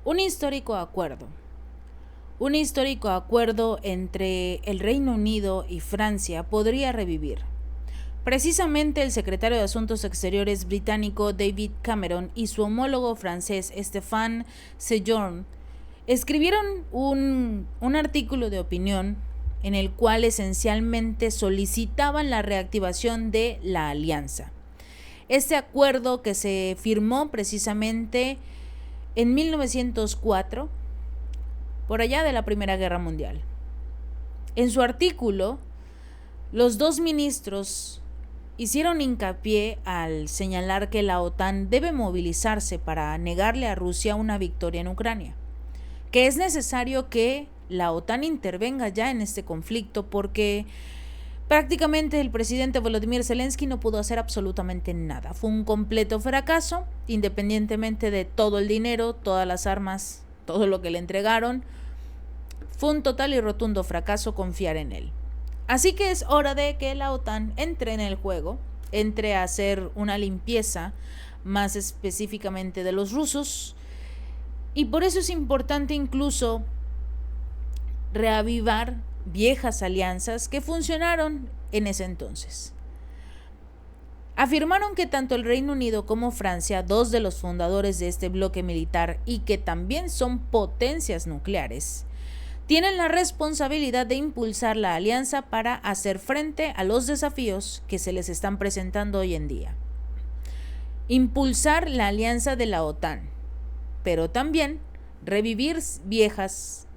Un histórico acuerdo. Un histórico acuerdo entre el Reino Unido y Francia podría revivir. Precisamente el secretario de Asuntos Exteriores británico David Cameron y su homólogo francés Stéphane Séjourné escribieron un artículo de opinión en el cual esencialmente solicitaban la reactivación de la alianza. Este acuerdo que se firmó precisamente en 1904, por allá de la Primera Guerra Mundial. En su artículo, los dos ministros hicieron hincapié al señalar que la OTAN debe movilizarse para negarle a Rusia una victoria en Ucrania, que es necesario que la OTAN intervenga ya en este conflicto porque prácticamente el presidente Volodymyr Zelensky no pudo hacer absolutamente nada. Fue un completo fracaso, independientemente de todo el dinero, todas las armas, todo lo que le entregaron. Fue un total y rotundo fracaso confiar en él. Así que es hora de que la OTAN entre en el juego, entre a hacer una limpieza más específicamente de los rusos, y por eso es importante incluso reavivar viejas alianzas que funcionaron en ese entonces. Afirmaron que tanto el Reino Unido como Francia, dos de los fundadores de este bloque militar y que también son potencias nucleares, tienen la responsabilidad de impulsar la alianza para hacer frente a los desafíos que se les están presentando hoy en día. Impulsar la alianza de la OTAN, pero también revivir viejas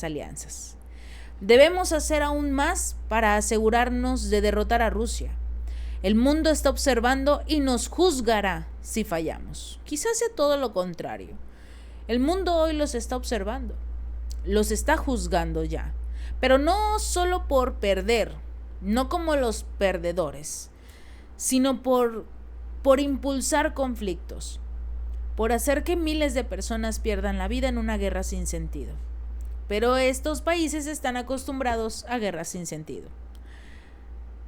alianzas. Debemos hacer aún más para asegurarnos de derrotar a Rusia. El mundo está observando y nos juzgará si fallamos. Quizás sea todo lo contrario. El mundo hoy los está observando, los está juzgando ya, pero no solo por perder, no como los perdedores, sino por impulsar conflictos, por hacer que miles de personas pierdan la vida en una guerra sin sentido. Pero estos países están acostumbrados a guerras sin sentido.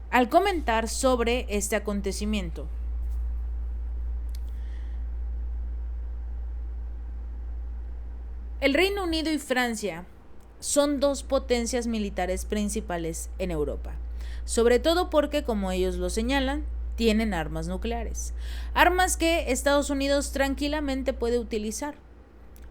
Al comentar sobre este acontecimiento, el Reino Unido y Francia son dos potencias militares principales en Europa, sobre todo porque, como ellos lo señalan, tienen armas nucleares, armas que Estados Unidos tranquilamente puede utilizar.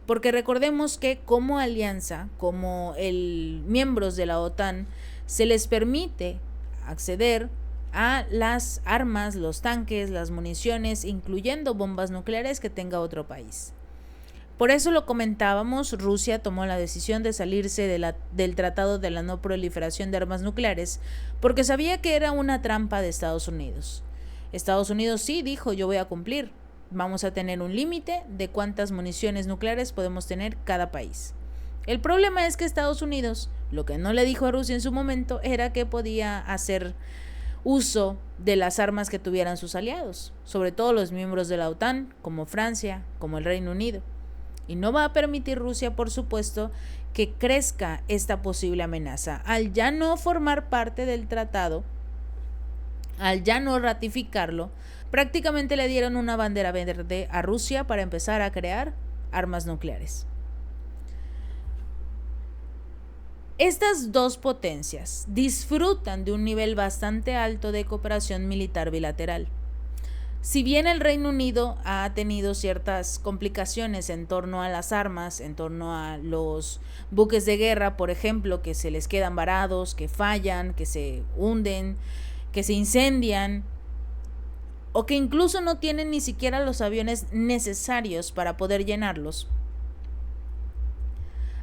Porque recordemos que como alianza, como miembros de la OTAN, se les permite acceder a las armas, los tanques, las municiones, incluyendo bombas nucleares que tenga otro país. Por eso lo comentábamos, Rusia tomó la decisión de salirse del Tratado de la No Proliferación de Armas Nucleares porque sabía que era una trampa de Estados Unidos. Estados Unidos sí dijo, yo voy a cumplir. Vamos a tener un límite de cuántas municiones nucleares podemos tener cada país. El problema es que Estados Unidos, lo que no le dijo a Rusia en su momento, era que podía hacer uso de las armas que tuvieran sus aliados, sobre todo los miembros de la OTAN, como Francia, como el Reino Unido. Y no va a permitir Rusia, por supuesto, que crezca esta posible amenaza. Al ya no formar parte del tratado, al ya no ratificarlo, prácticamente le dieron una bandera verde a Rusia para empezar a crear armas nucleares. Estas dos potencias disfrutan de un nivel bastante alto de cooperación militar bilateral. Si bien el Reino Unido ha tenido ciertas complicaciones en torno a las armas, en torno a los buques de guerra, por ejemplo, que se les quedan varados, que fallan, que se hunden, que se incendian, o que incluso no tienen ni siquiera los aviones necesarios para poder llenarlos,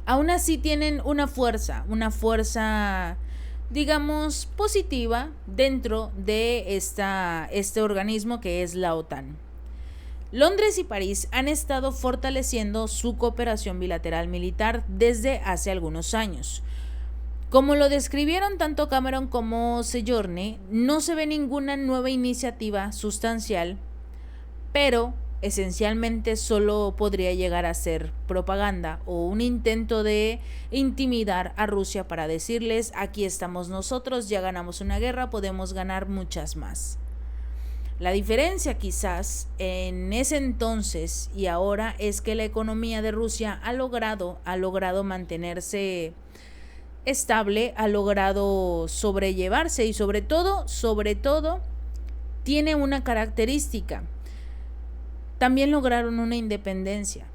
aún así tienen una fuerza, digamos, positiva dentro de este organismo que es la OTAN. Londres y París han estado fortaleciendo su cooperación bilateral militar desde hace algunos años. Como lo describieron tanto Cameron como Séjourné, no se ve ninguna nueva iniciativa sustancial, pero esencialmente solo podría llegar a ser propaganda o un intento de intimidar a Rusia para decirles, aquí estamos nosotros, ya ganamos una guerra, podemos ganar muchas más. La diferencia quizás en ese entonces y ahora es que la economía de Rusia ha logrado mantenerse estable, ha logrado sobrellevarse y sobre todo, tiene una característica. También lograron una independencia.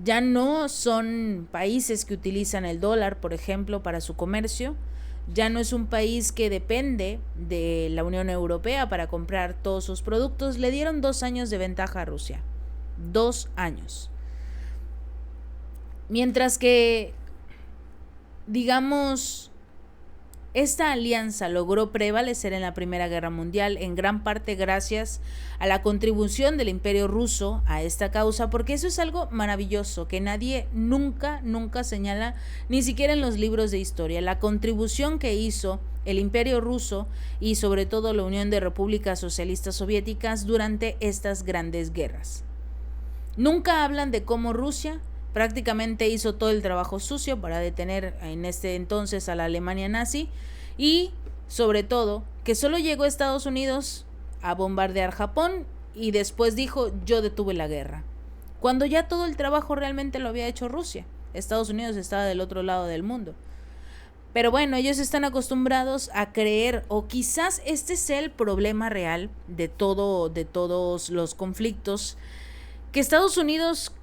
Ya no son países que utilizan el dólar, por ejemplo, para su comercio. Ya no es un país que depende de la Unión Europea para comprar todos sus productos. Le dieron 2 años de ventaja a Rusia. 2 años. Mientras que, digamos, esta alianza logró prevalecer en la Primera Guerra Mundial, en gran parte gracias a la contribución del Imperio Ruso a esta causa, porque eso es algo maravilloso que nadie nunca señala, ni siquiera en los libros de historia, la contribución que hizo el Imperio Ruso y sobre todo la Unión de Repúblicas Socialistas Soviéticas durante estas grandes guerras. Nunca hablan de cómo Rusia prácticamente hizo todo el trabajo sucio para detener en este entonces a la Alemania nazi y sobre todo que solo llegó a Estados Unidos a bombardear Japón y después dijo yo detuve la guerra, cuando ya todo el trabajo realmente lo había hecho Rusia. Estados Unidos estaba del otro lado del mundo. Pero bueno, ellos están acostumbrados a creer, o quizás este sea el problema real de todos los conflictos, que Estados Unidos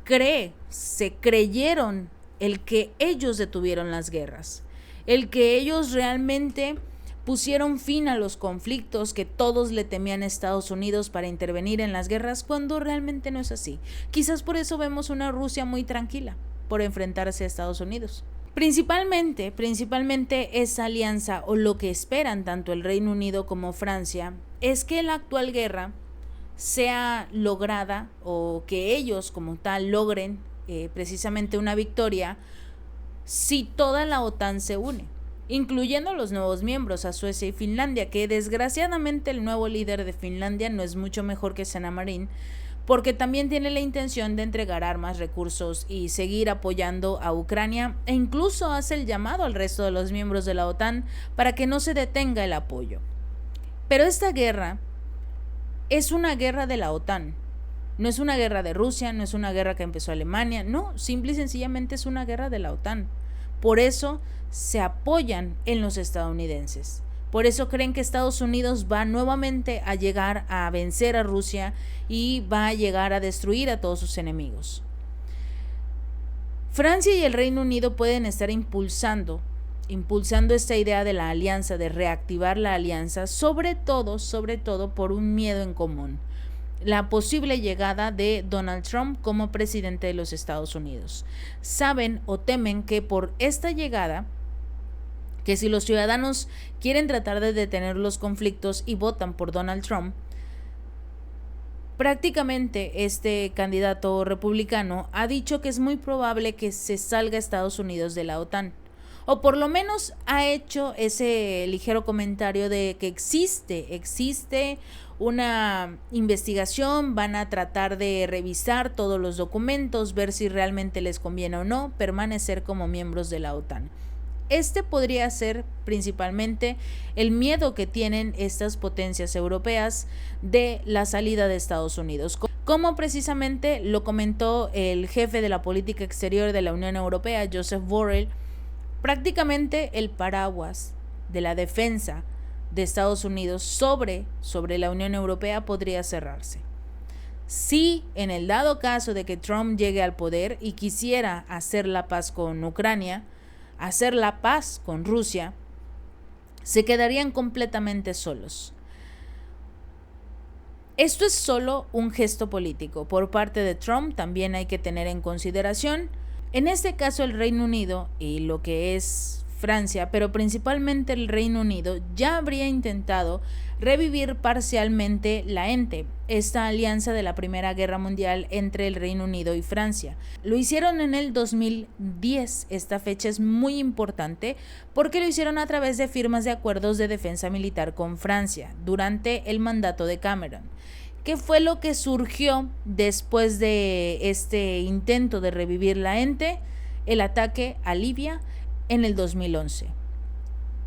se creyeron el que ellos detuvieron las guerras, el que ellos realmente pusieron fin a los conflictos, que todos le temían a Estados Unidos para intervenir en las guerras, cuando realmente no es así. Quizás por eso vemos una Rusia muy tranquila, por enfrentarse a Estados Unidos. Principalmente esa alianza, o lo que esperan tanto el Reino Unido como Francia, es que la actual guerra sea lograda, o que ellos como tal logren precisamente una victoria, si toda la OTAN se une, incluyendo los nuevos miembros, a Suecia y Finlandia, que desgraciadamente el nuevo líder de Finlandia no es mucho mejor que Sanna Marin, porque también tiene la intención de entregar armas, recursos y seguir apoyando a Ucrania, e incluso hace el llamado al resto de los miembros de la OTAN para que no se detenga el apoyo. Pero esta guerra es una guerra de la OTAN, no es una guerra de Rusia, no es una guerra que empezó Alemania, no, simple y sencillamente es una guerra de la OTAN. Por eso se apoyan en los estadounidenses, por eso creen que Estados Unidos va nuevamente a llegar a vencer a Rusia y va a llegar a destruir a todos sus enemigos. Francia y el Reino Unido pueden estar impulsando esta idea de la alianza, de reactivar la alianza, sobre todo por un miedo en común: la posible llegada de Donald Trump como presidente de los Estados Unidos. Saben o temen que por esta llegada, que si los ciudadanos quieren tratar de detener los conflictos y votan por Donald Trump, prácticamente este candidato republicano ha dicho que es muy probable que se salga Estados Unidos de la OTAN. O por lo menos ha hecho ese ligero comentario de que existe una investigación, van a tratar de revisar todos los documentos, ver si realmente les conviene o no permanecer como miembros de la OTAN. Este podría ser principalmente el miedo que tienen estas potencias europeas de la salida de Estados Unidos. Como precisamente lo comentó el jefe de la política exterior de la Unión Europea, Joseph Borrell, prácticamente el paraguas de la defensa de Estados Unidos sobre la Unión Europea podría cerrarse. Si en el dado caso de que Trump llegue al poder y quisiera hacer la paz con Ucrania, hacer la paz con Rusia, se quedarían completamente solos. Esto es solo un gesto político por parte de Trump. También hay que tener en consideración, en este caso, el Reino Unido y lo que es Francia, pero principalmente el Reino Unido, ya habría intentado revivir parcialmente la ENTE, esta alianza de la Primera Guerra Mundial entre el Reino Unido y Francia. Lo hicieron en el 2010, esta fecha es muy importante porque lo hicieron a través de firmas de acuerdos de defensa militar con Francia durante el mandato de Cameron. ¿Qué fue lo que surgió después de este intento de revivir la ENTE? El ataque a Libia en el 2011.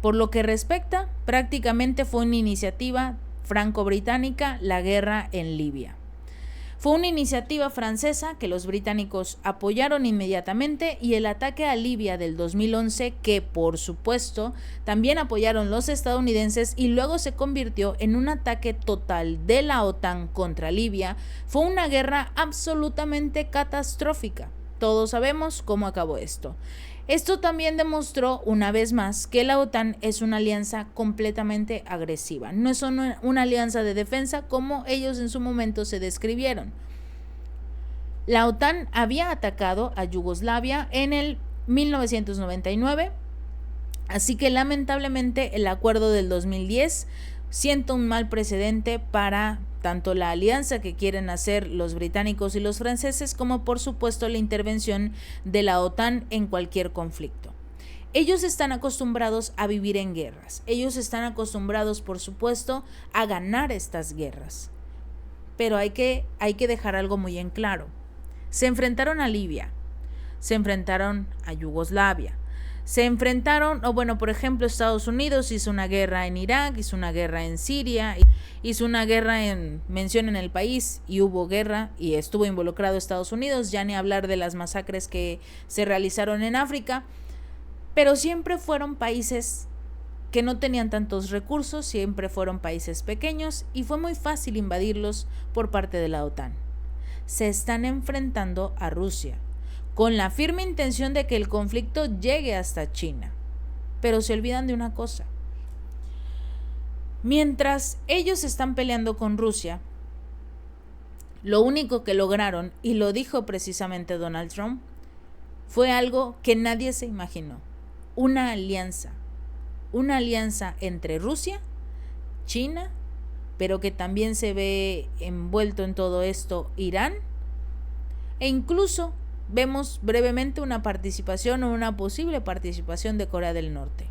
Por lo que respecta, prácticamente fue una iniciativa franco-británica la guerra en Libia. Fue una iniciativa francesa que los británicos apoyaron inmediatamente, y el ataque a Libia del 2011, que por supuesto también apoyaron los estadounidenses y luego se convirtió en un ataque total de la OTAN contra Libia, fue una guerra absolutamente catastrófica. Todos sabemos cómo acabó esto. Esto también demostró una vez más que la OTAN es una alianza completamente agresiva. No es una alianza de defensa como ellos en su momento se describieron. La OTAN había atacado a Yugoslavia en el 1999, así que lamentablemente el acuerdo del 2010 sienta un mal precedente para tanto la alianza que quieren hacer los británicos y los franceses, como por supuesto la intervención de la OTAN en cualquier conflicto. Ellos están acostumbrados a vivir en guerras, ellos están acostumbrados por supuesto a ganar estas guerras, pero hay que dejar algo muy en claro. Se enfrentaron a Libia, se enfrentaron a Yugoslavia, se enfrentaron, por ejemplo, Estados Unidos hizo una guerra en Irak, hizo una guerra en Siria, hizo una guerra en el país y hubo guerra y estuvo involucrado Estados Unidos, ya ni hablar de las masacres que se realizaron en África, pero siempre fueron países que no tenían tantos recursos, siempre fueron países pequeños y fue muy fácil invadirlos por parte de la OTAN. Se están enfrentando a Rusia, con la firme intención de que el conflicto llegue hasta China. Pero se olvidan de una cosa. Mientras ellos están peleando con Rusia, lo único que lograron, y lo dijo precisamente Donald Trump, fue algo que nadie se imaginó. Una alianza entre Rusia, China, pero que también se ve envuelto en todo esto Irán, e incluso vemos brevemente una participación o una posible participación de Corea del Norte.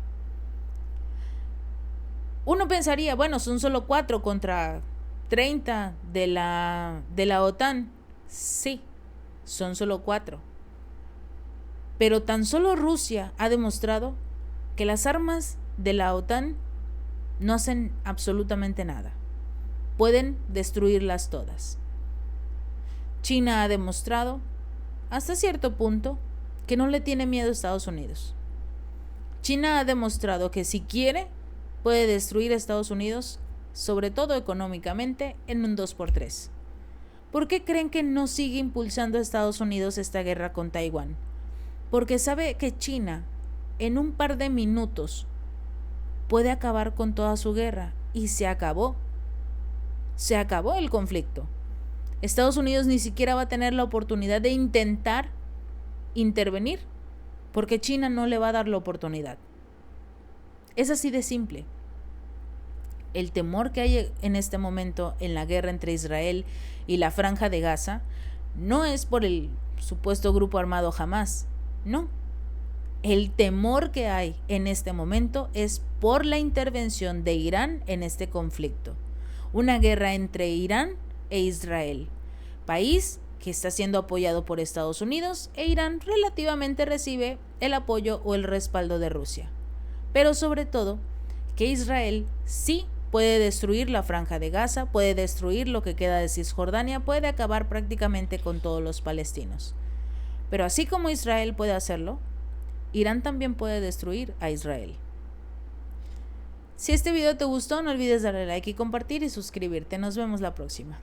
Uno pensaría, son solo 4 contra 30 de la OTAN. Sí, son solo 4. Pero tan solo Rusia ha demostrado que las armas de la OTAN no hacen absolutamente nada. Pueden destruirlas todas. China ha demostrado hasta cierto punto que no le tiene miedo a Estados Unidos. China ha demostrado que si quiere, puede destruir a Estados Unidos, sobre todo económicamente, en un 2x3. ¿Por qué creen que no sigue impulsando a Estados Unidos esta guerra con Taiwán? Porque sabe que China, en un par de minutos, puede acabar con toda su guerra, y se acabó. Se acabó el conflicto. Estados Unidos ni siquiera va a tener la oportunidad de intentar intervenir, porque China no le va a dar la oportunidad. Es así de simple. El temor que hay en este momento en la guerra entre Israel y la Franja de Gaza no es por el supuesto grupo armado Hamás, no. El temor que hay en este momento es por la intervención de Irán en este conflicto. Una guerra entre Irán e Israel, país que está siendo apoyado por Estados Unidos, e Irán relativamente recibe el apoyo o el respaldo de Rusia. Pero sobre todo, que Israel sí puede destruir la Franja de Gaza, puede destruir lo que queda de Cisjordania, puede acabar prácticamente con todos los palestinos. Pero así como Israel puede hacerlo, Irán también puede destruir a Israel. Si este video te gustó, no olvides darle like y compartir y suscribirte. Nos vemos la próxima.